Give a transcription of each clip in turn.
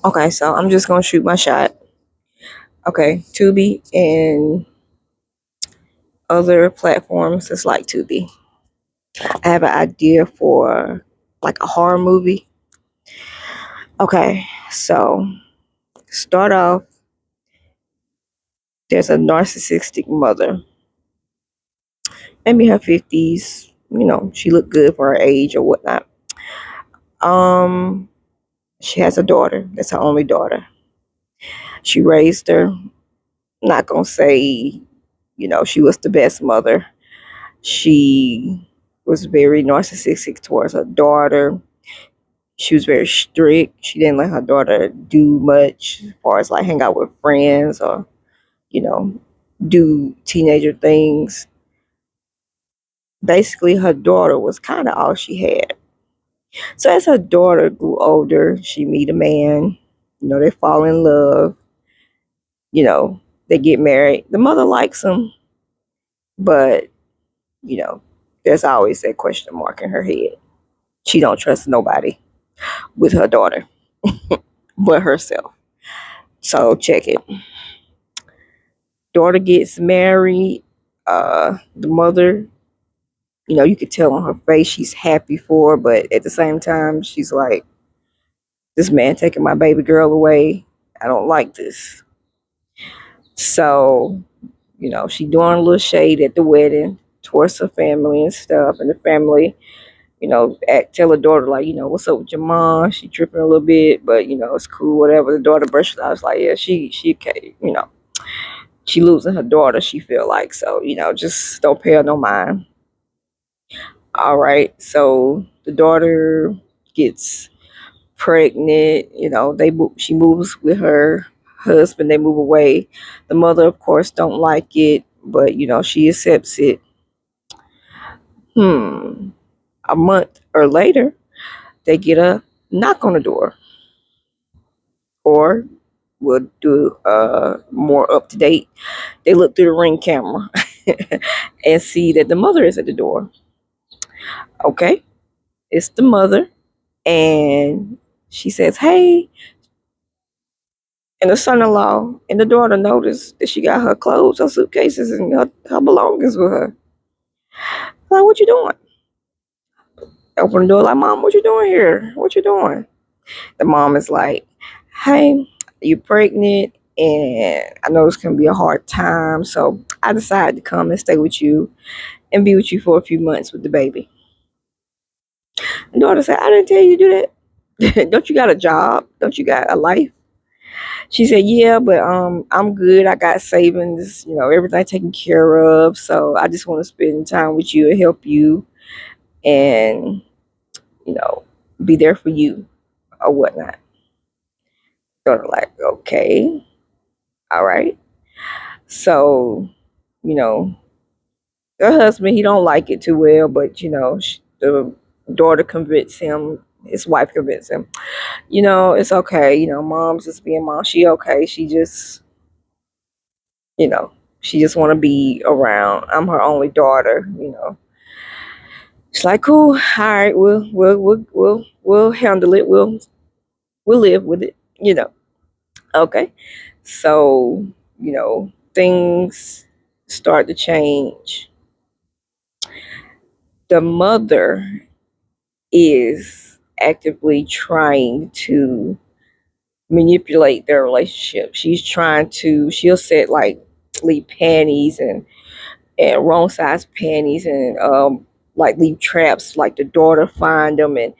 Okay, so I'm just gonna shoot my shot. Okay, Tubi and other platforms that's like Tubi. I have an idea for like a horror movie. Okay, so start off. There's a narcissistic mother, maybe her 50s. You know, she looked good for her age or whatnot. Um, she has a daughter. That's her only daughter. She raised her. Not gonna say, she was the best mother. She was very narcissistic towards her daughter. She was very strict. She didn't let her daughter do much as far as like hang out with friends or, you know, do teenager things. Basically, her daughter was kind of all she had. So as her daughter grew older, she meet a man. They fall in love. They get married. The mother likes him, but you know, there's always that question mark in her head. She don't trust nobody with her daughter but herself. So check it. Daughter gets married. The mother, you could tell on her face she's happy for her, but at the same time, she's like, this man taking my baby girl away. I don't like this. So, she doing a little shade at the wedding towards her family and stuff. And the family, tell her daughter, like, what's up with your mom? She tripping a little bit, but, it's cool, whatever. The daughter brushed it out. I was like, yeah, she okay, she losing her daughter, she feel like. So, just don't pay her no mind. All right. So the daughter gets pregnant. She moves with her husband. They move away. The mother, of course, don't like it, but she accepts it. Hmm. A month or later, they get a knock on the door, or we'll do more up to date. They look through the ring camera and see that the mother is at the door. Okay, it's the mother, and she says, "Hey." And the son-in-law and the daughter notice that she got her clothes, her suitcases, and her belongings with her. Like, what you doing? Open the door like, Mom, what you doing here? What you doing? The mom is like, hey, you pregnant, and I know it's gonna be a hard time, so I decided to come and stay with you and be with you for a few months with the baby. The daughter said, I didn't tell you to do that. Don't you got a job? Don't you got a life? She said, yeah, but I'm good. I got savings, everything taken care of. So I just want to spend time with you and help you and, you know, be there for you or whatnot. Daughter like, okay, all right. So, you know, her husband, he don't like it too well, but, the daughter convinced him, his wife convinced him, it's okay. Mom's just being mom. She okay. You know, she just want to be around. I'm her only daughter. She's like, cool, all right, we'll handle it. We'll live with it. Okay. So, things start to change. The mother is actively trying to manipulate their relationship. She'll set like leave panties and wrong size panties and like leave traps like the daughter find them and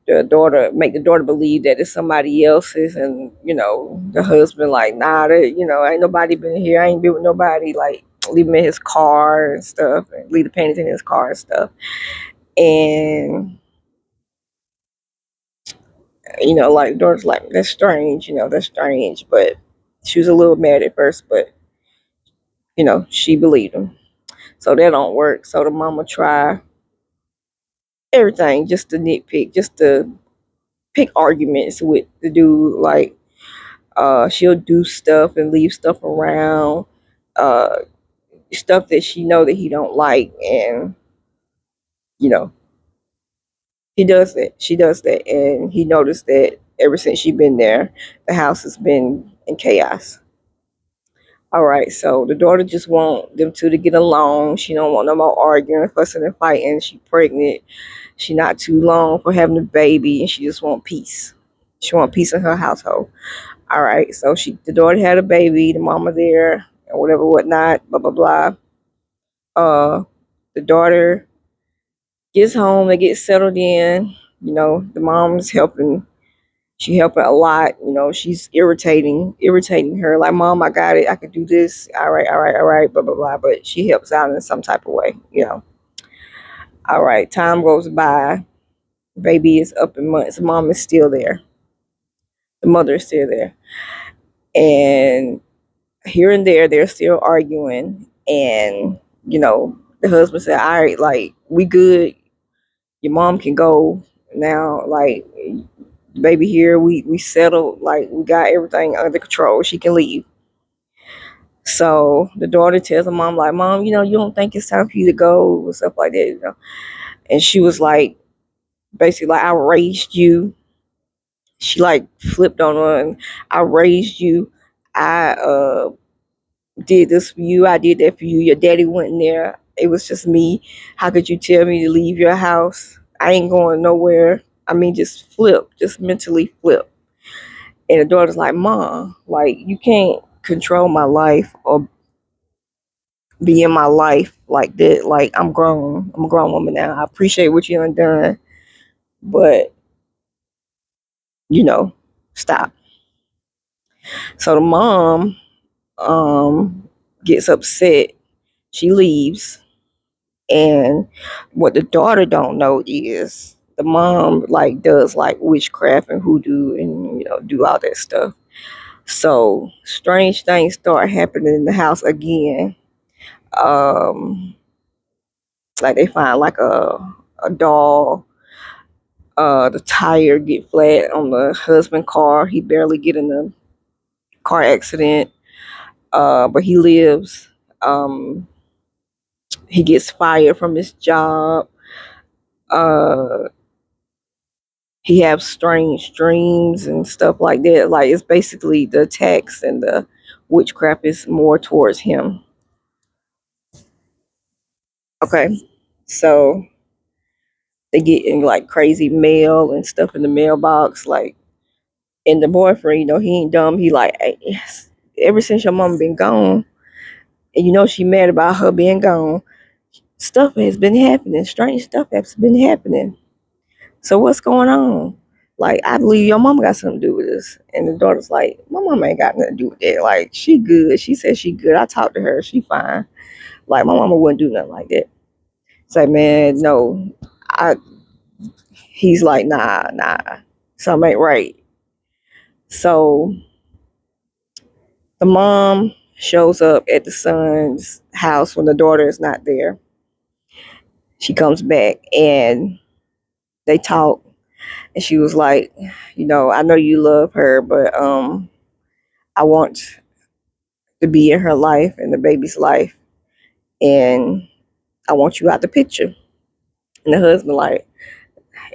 the daughter make the daughter believe that it's somebody else's and the husband like nah ain't nobody been here, I ain't been with nobody, like leave him in his car and stuff and leave the panties in his car and stuff. And like daughter's like, that's strange, that's strange, but she was a little mad at first, but she believed him. So that don't work, so the mama try everything just to nitpick, just to pick arguments with the dude. Like, she'll do stuff and leave stuff around, uh, stuff that she know that he don't like, and you know he does that. She does that, and he noticed that. ever since she been there. The house has been in chaos. All right, so the daughter just want them two to get along. She don't want no more arguing, fussing, and fighting. She pregnant. She not too long for having a baby, and she just want peace. She want peace in her household. All right, so the daughter had a baby, the mama there, and whatever, whatnot, blah blah blah. Uh, the daughter gets home, they get settled in. The mom's helping. She helping a lot. She's irritating her. Like, Mom, I got it. I can do this. All right, all right, all right, blah blah blah. But she helps out in some type of way. All right, time goes by. Baby is up in months. Mom is still there. The mother is still there. And here and there, they're still arguing. And, the husband said, all right, like, we good. Your mom can go now. Like, baby here, we settled. Like, we got everything under control. She can leave. So the daughter tells her mom, like, Mom, you don't think it's time for you to go and stuff like that. And she was like, basically, like, I raised you. She like flipped on her, and I raised you. I did this for you. I did that for you. Your daddy wasn't there. It was just me. How could you tell me to leave your house? I ain't going nowhere. I mean, just flip, just mentally flip. And the daughter's like, Mom, like, you can't control my life or be in my life like that. Like, I'm grown. I'm a grown woman now. I appreciate what you done, but you know, stop. So the mom gets upset. She leaves. And what the daughter don't know is the mom like does like witchcraft and hoodoo and do all that stuff. So strange things start happening in the house again. Um, like they find like a doll. The tire get flat on the husband car. He barely get in a car accident. But he lives. Um, he gets fired from his job. Uh, he has strange dreams and stuff like that. Like, it's basically the attacks and the witchcraft is more towards him. Okay, so they get in like crazy mail and stuff in the mailbox. Like, and the boyfriend, he ain't dumb. He like, hey, yes, ever since your mom been gone, and she mad about her being gone. Stuff has been happening. Strange stuff has been happening. So what's going on? Like, I believe your mama got something to do with this. And the daughter's like, my mama ain't got nothing to do with that. Like, she good. She said she good. I talked to her. She fine. Like, my mama wouldn't do nothing like that. It's like, man, no. I He's like, nah. Something ain't right. So the mom shows up at the son's house when the daughter is not there. She comes back and they talk. And she was like, I know you love her, but I want to be in her life and the baby's life, and I want you out the picture. And the husband like,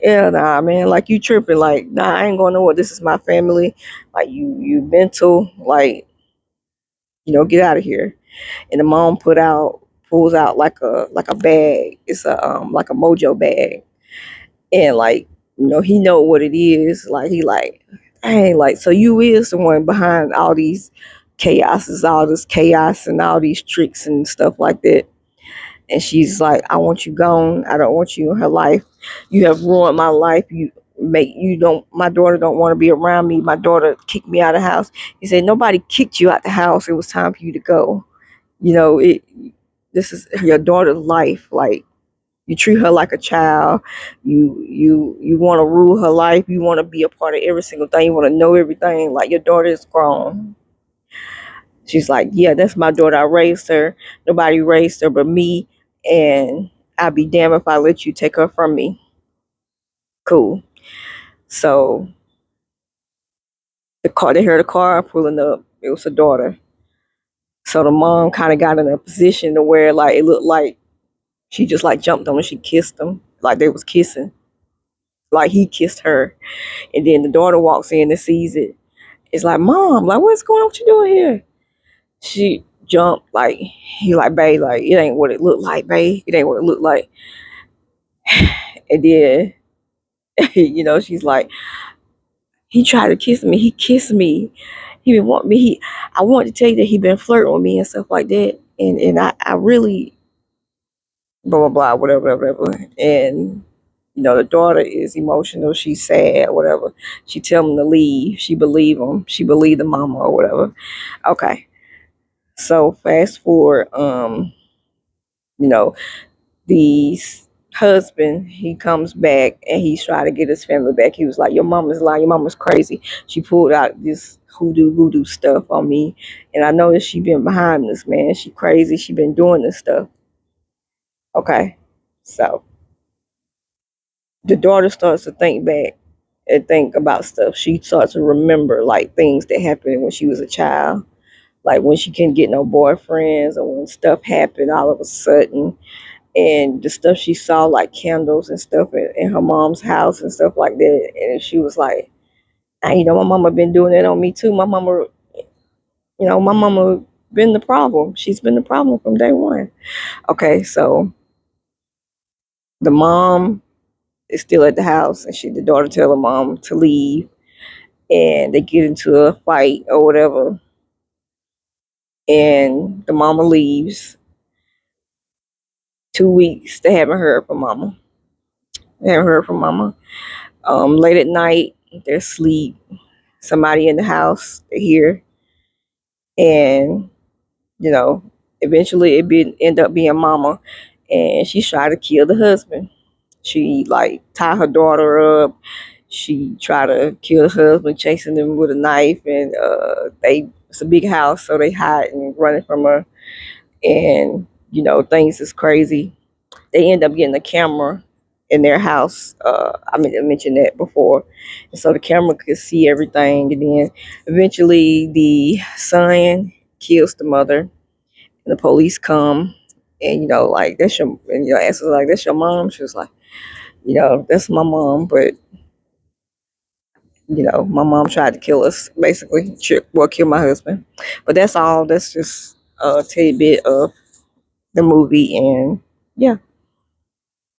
yeah, nah, man, like, you tripping? Like, nah, I ain't going nowhere. This is my family. Like, you mental. Like, get out of here. And the mom pulls out like a bag. It's a like a mojo bag, and like, he know what it is. Like, he like, dang, like, so you is the one behind all these all this chaos and all these tricks and stuff like that. And she's like, I want you gone. I don't want you in her life. You have ruined my life. My daughter don't want to be around me. My daughter kicked me out of the house. He said, nobody kicked you out the house. It was time for you to go. It this is your daughter's life. Like, you treat her like a child. You want to rule her life. You want to be a part of every single thing. You want to know everything. Like, your daughter is grown. She's like, yeah, that's my daughter. I raised her. Nobody raised her but me. And I'd be damned if I let you take her from me. Cool. So they heard a car pulling up. It was her daughter. So the mom kind of got in a position to where, like, it looked like she just like jumped on him. She kissed him like they was kissing. like he kissed her. And then the daughter walks in and sees it. It's like, Mom, like, what's going on? What you doing here? She jumped, like, he like, babe, like, it ain't what it looked like, babe. It ain't what it looked like. And then, she's like, he tried to kiss me. He kissed me. He didn't want me. I wanted to tell you that he been flirting with me and stuff like that. And I really, blah, blah, blah, whatever, whatever. And, the daughter is emotional. She's sad, whatever. She tell him to leave. She believe him. She believe the mama or whatever. Okay. So fast forward, you know, the husband, he comes back and he's trying to get his family back. He was like, your mama's lying. Your mama's crazy. She pulled out this hoodoo voodoo stuff on me. And I know that she been behind this, man. She crazy. She been doing this stuff. Okay. So the daughter starts to think back and think about stuff. She starts to remember like things that happened when she was a child. Like when she couldn't get no boyfriends or when stuff happened all of a sudden, and the stuff she saw like candles and stuff in her mom's house and stuff like that. And she was like, my mama been doing that on me too. My mama been the problem. She's been the problem from day one. Okay, so the mom is still at the house, and the daughter tell her mom to leave, and they get into a fight or whatever, and the mama leaves. 2 weeks they haven't heard from mama. They haven't heard from mama. Late at night, they're asleep. Somebody in the house, they hear, and you know, eventually end up being mama, and she tried to kill the husband. She like tie her daughter up. She tried to kill the husband, chasing them with a knife, and it's a big house, so they hide and running from her, and things is crazy. They end up getting a camera in their house. I mentioned that before. And so the camera could see everything. And then eventually the son kills the mother. And the police come. And, like, that's your, and your ass was like, that's your mom? She was like, that's my mom. But, my mom tried to kill us, basically. Kill my husband. But that's all. That's just a tidbit of the movie. And, yeah.